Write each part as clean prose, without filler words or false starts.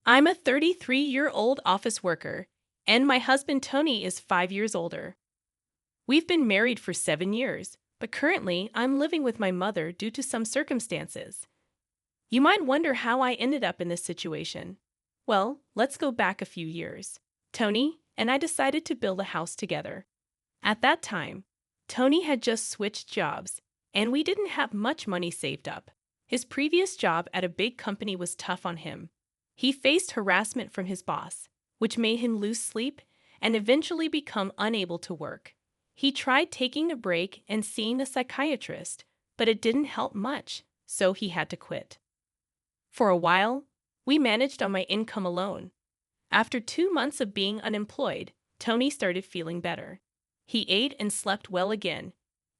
I'm a 33-year-old office worker, and my husband Tony is 5 years older. We've been married for 7 years, but currently I'm living with my mother due to some circumstances. You might wonder how I ended up in this situation. Well, let's go back a few years. Tony and I decided to build a house together. At that time, Tony had just switched jobs, and we didn't have much money saved up. His previous job at a big company was tough on him. He faced harassment from his boss, which made him lose sleep and eventually become unable to work. He tried taking a break and seeing a psychiatrist, but it didn't help much, so he had to quit. For a while, we managed on my income alone. After 2 months of being unemployed, Tony started feeling better. He ate and slept well again,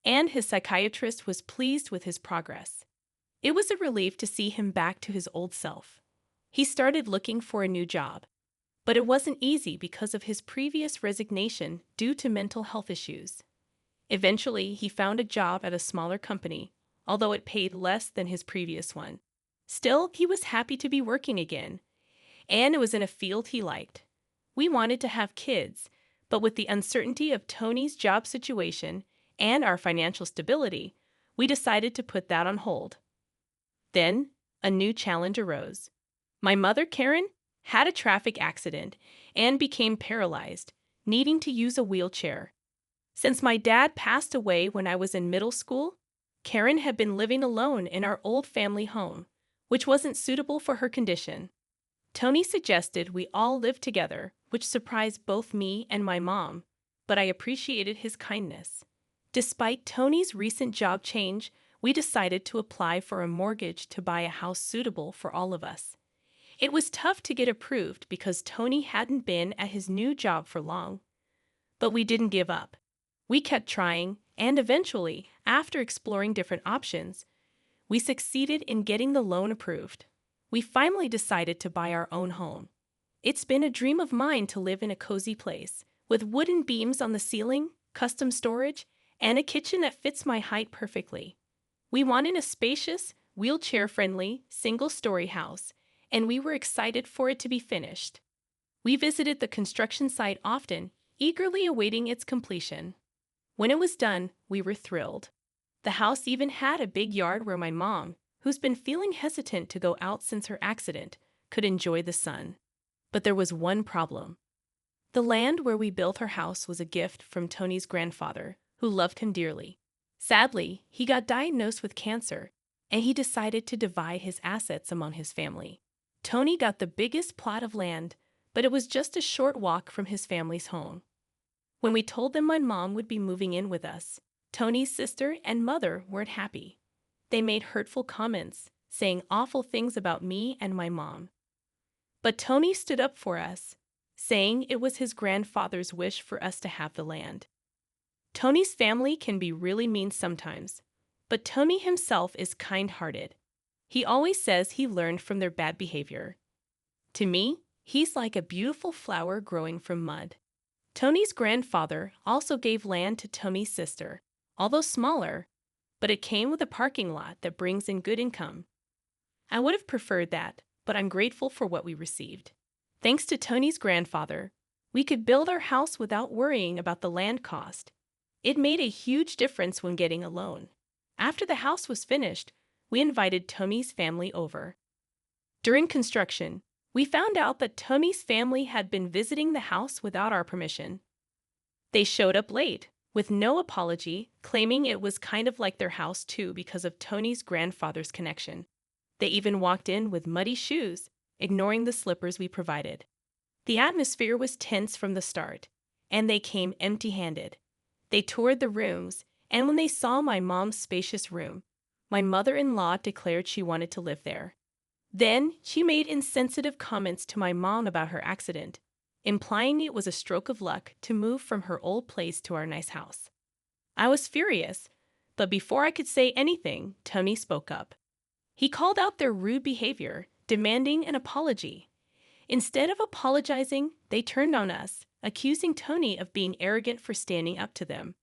and his psychiatrist was pleased with his progress. It was a relief to see him back to his old self. He started looking for a new job, but it wasn't easy because of his previous resignation due to mental health issues. Eventually, he found a job at a smaller company, although it paid less than his previous one. Still, he was happy to be working again, and it was in a field he liked. We wanted to have kids, but with the uncertainty of Tony's job situation and our financial stability, we decided to put that on hold. Then, a new challenge arose. My mother, Karen, had a traffic accident and became paralyzed, needing to use a wheelchair. Since my dad passed away when I was in middle school, Karen had been living alone in our old family home, which wasn't suitable for her condition. Tony suggested we all live together, which surprised both me and my mom, but I appreciated his kindness. Despite Tony's recent job change, we decided to apply for a mortgage to buy a house suitable for all of us. It was tough to get approved because Tony hadn't been at his new job for long. But we didn't give up. We kept trying, and eventually, after exploring different options, we succeeded in getting the loan approved. We finally decided to buy our own home. It's been a dream of mine to live in a cozy place, with wooden beams on the ceiling, custom storage, and a kitchen that fits my height perfectly. We wanted a spacious, wheelchair-friendly, single-story house, and we were excited for it to be finished. We visited the construction site often, eagerly awaiting its completion. When it was done, we were thrilled. The house even had a big yard where my mom, who's been feeling hesitant to go out since her accident, could enjoy the sun. But there was one problem. The land where we built our house was a gift from Tony's grandfather, who loved him dearly. Sadly, he got diagnosed with cancer, and he decided to divide his assets among his family. Tony got the biggest plot of land, but it was just a short walk from his family's home. When we told them my mom would be moving in with us, Tony's sister and mother weren't happy. They made hurtful comments, saying awful things about me and my mom. But Tony stood up for us, saying it was his grandfather's wish for us to have the land. Tony's family can be really mean sometimes, but Tony himself is kind-hearted. He always says he learned from their bad behavior. To me, he's like a beautiful flower growing from mud. Tony's grandfather also gave land to Tony's sister, although smaller, but it came with a parking lot that brings in good income. I would have preferred that, but I'm grateful for what we received. Thanks to Tony's grandfather, we could build our house without worrying about the land cost. It made a huge difference when getting a loan. After the house was finished, we invited Tony's family over. During construction, we found out that Tony's family had been visiting the house without our permission. They showed up late, with no apology, claiming it was kind of like their house too because of Tony's grandfather's connection. They even walked in with muddy shoes, ignoring the slippers we provided. The atmosphere was tense from the start, and they came empty-handed. They toured the rooms, and when they saw my mom's spacious room, my mother-in-law declared she wanted to live there. Then, she made insensitive comments to my mom about her accident, implying it was a stroke of luck to move from her old place to our nice house. I was furious, but before I could say anything, Tony spoke up. He called out their rude behavior, demanding an apology. Instead of apologizing, they turned on us, accusing Tony of being arrogant for standing up to them.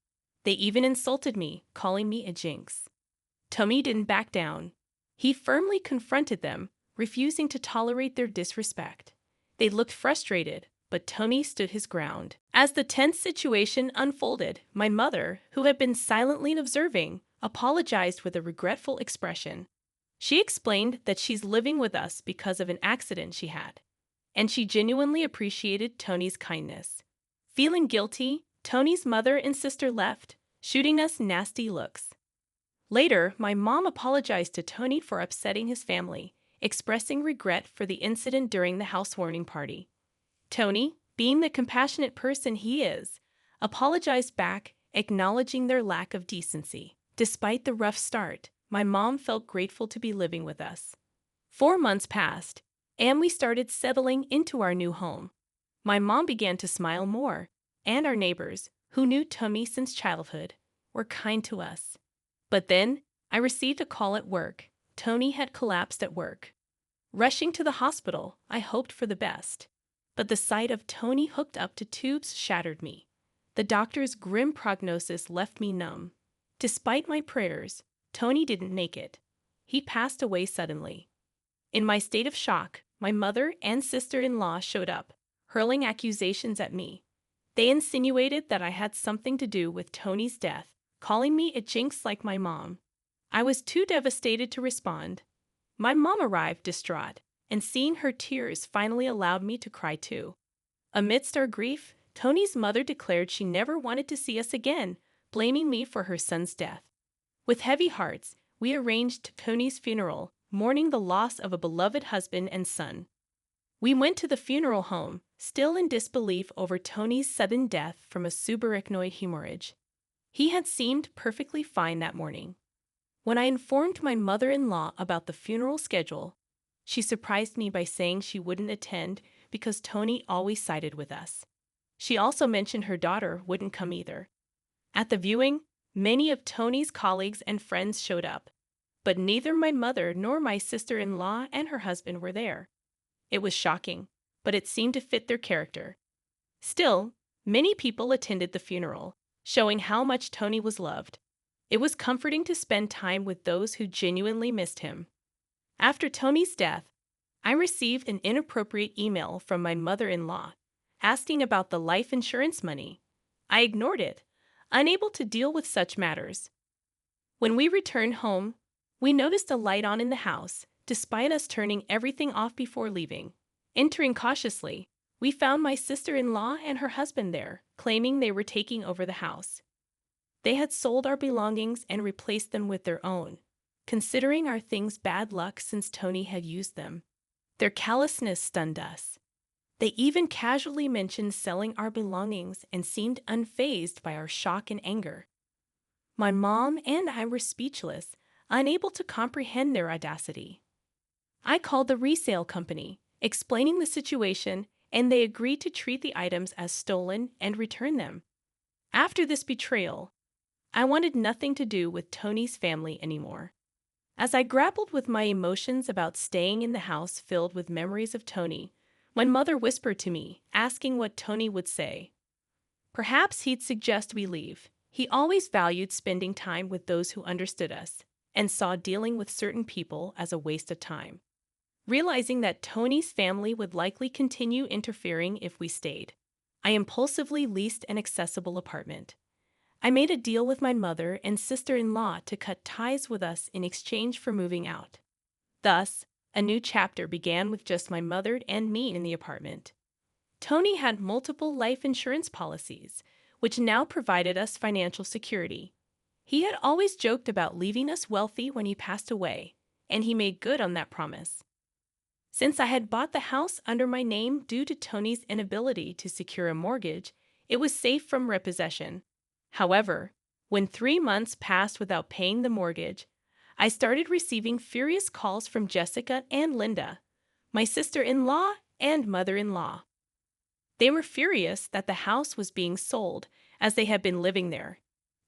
They even insulted me, calling me a jinx. Tony didn't back down. He firmly confronted them, refusing to tolerate their disrespect. They looked frustrated, but Tony stood his ground. As the tense situation unfolded, my mother, who had been silently observing, apologized with a regretful expression. She explained that she's living with us because of an accident she had, and she genuinely appreciated Tony's kindness. Feeling guilty, Tony's mother and sister left, shooting us nasty looks. Later, my mom apologized to Tony for upsetting his family, expressing regret for the incident during the housewarming party. Tony, being the compassionate person he is, apologized back, acknowledging their lack of decency. Despite the rough start, my mom felt grateful to be living with us. 4 months passed, and we started settling into our new home. My mom began to smile more, and our neighbors, who knew Tony since childhood, were kind to us. But then, I received a call at work. Tony had collapsed at work. Rushing to the hospital, I hoped for the best. But the sight of Tony hooked up to tubes shattered me. The doctor's grim prognosis left me numb. Despite my prayers, Tony didn't make it. He passed away suddenly. In my state of shock, my mother and sister-in-law showed up, hurling accusations at me. They insinuated that I had something to do with Tony's death, calling me a jinx like my mom. I was too devastated to respond. My mom arrived distraught, and seeing her tears finally allowed me to cry too. Amidst our grief, Tony's mother declared she never wanted to see us again, blaming me for her son's death. With heavy hearts, we arranged Tony's funeral, mourning the loss of a beloved husband and son. We went to the funeral home, still in disbelief over Tony's sudden death from a subarachnoid hemorrhage. He had seemed perfectly fine that morning. When I informed my mother-in-law about the funeral schedule, she surprised me by saying she wouldn't attend because Tony always sided with us. She also mentioned her daughter wouldn't come either. At the viewing, many of Tony's colleagues and friends showed up, but neither my mother nor my sister-in-law and her husband were there. It was shocking, but it seemed to fit their character. Still, many people attended the funeral, showing how much Tony was loved. It was comforting to spend time with those who genuinely missed him. After Tony's death, I received an inappropriate email from my mother-in-law, asking about the life insurance money. I ignored it, unable to deal with such matters. When we returned home, we noticed a light on in the house, despite us turning everything off before leaving. Entering cautiously, we found my sister-in-law and her husband there, claiming they were taking over the house. They had sold our belongings and replaced them with their own, considering our things bad luck since Tony had used them. Their callousness stunned us. They even casually mentioned selling our belongings and seemed unfazed by our shock and anger. My mom and I were speechless, unable to comprehend their audacity. I called the resale company, explaining the situation, and they agreed to treat the items as stolen and return them. After this betrayal, I wanted nothing to do with Tony's family anymore. As I grappled with my emotions about staying in the house filled with memories of Tony, my mother whispered to me, asking what Tony would say. Perhaps he'd suggest we leave. He always valued spending time with those who understood us, and saw dealing with certain people as a waste of time. Realizing that Tony's family would likely continue interfering if we stayed, I impulsively leased an accessible apartment. I made a deal with my mother and sister-in-law to cut ties with us in exchange for moving out. Thus, a new chapter began with just my mother and me in the apartment. Tony had multiple life insurance policies, which now provided us financial security. He had always joked about leaving us wealthy when he passed away, and he made good on that promise. Since I had bought the house under my name due to Tony's inability to secure a mortgage, it was safe from repossession. However, when 3 months passed without paying the mortgage, I started receiving furious calls from Jessica and Linda, my sister-in-law and mother-in-law. They were furious that the house was being sold, as they had been living there.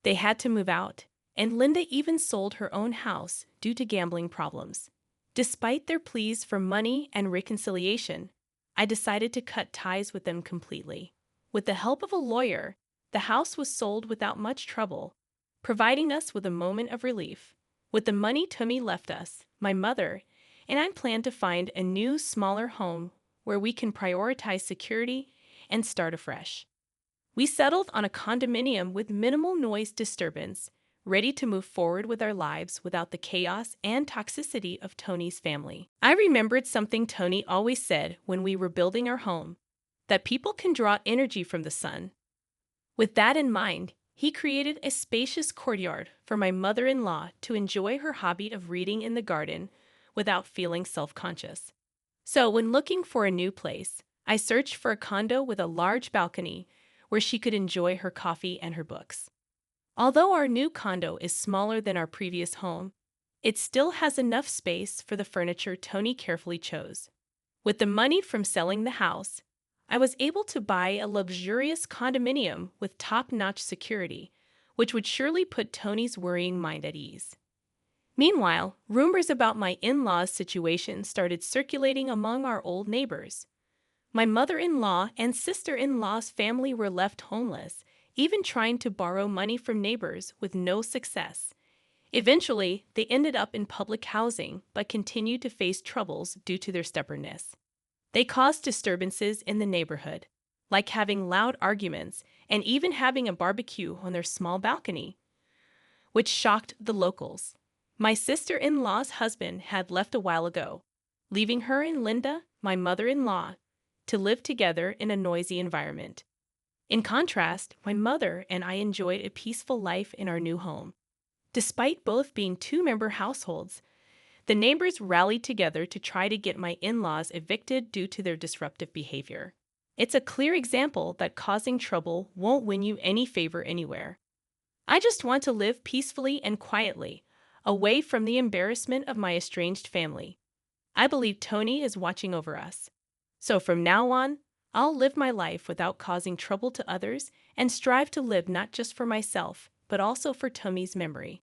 They had to move out, and Linda even sold her own house due to gambling problems. Despite their pleas for money and reconciliation, I decided to cut ties with them completely. With the help of a lawyer, the house was sold without much trouble, providing us with a moment of relief. With the money Tony left us, my mother and I plan to find a new, smaller home where we can prioritize security and start afresh. We settled on a condominium with minimal noise disturbance, ready to move forward with our lives without the chaos and toxicity of Tony's family. I remembered something Tony always said when we were building our home, that people can draw energy from the sun. With that in mind, he created a spacious courtyard for my mother-in-law to enjoy her hobby of reading in the garden without feeling self-conscious. So when looking for a new place, I searched for a condo with a large balcony where she could enjoy her coffee and her books. Although our new condo is smaller than our previous home, it still has enough space for the furniture Tony carefully chose. With the money from selling the house, I was able to buy a luxurious condominium with top-notch security, which would surely put Tony's worrying mind at ease. Meanwhile, rumors about my in-laws' situation started circulating among our old neighbors. My mother-in-law and sister-in-law's family were left homeless, even trying to borrow money from neighbors with no success. Eventually, they ended up in public housing but continued to face troubles due to their stubbornness. They caused disturbances in the neighborhood, like having loud arguments and even having a barbecue on their small balcony, which shocked the locals. My sister-in-law's husband had left a while ago, leaving her and Linda, my mother-in-law, to live together in a noisy environment. In contrast, my mother and I enjoyed a peaceful life in our new home. Despite both being two-member households, the neighbors rallied together to try to get my in-laws evicted due to their disruptive behavior. It's a clear example that causing trouble won't win you any favor anywhere. I just want to live peacefully and quietly, away from the embarrassment of my estranged family. I believe Tony is watching over us. So from now on, I'll live my life without causing trouble to others and strive to live not just for myself, but also for Tony's memory.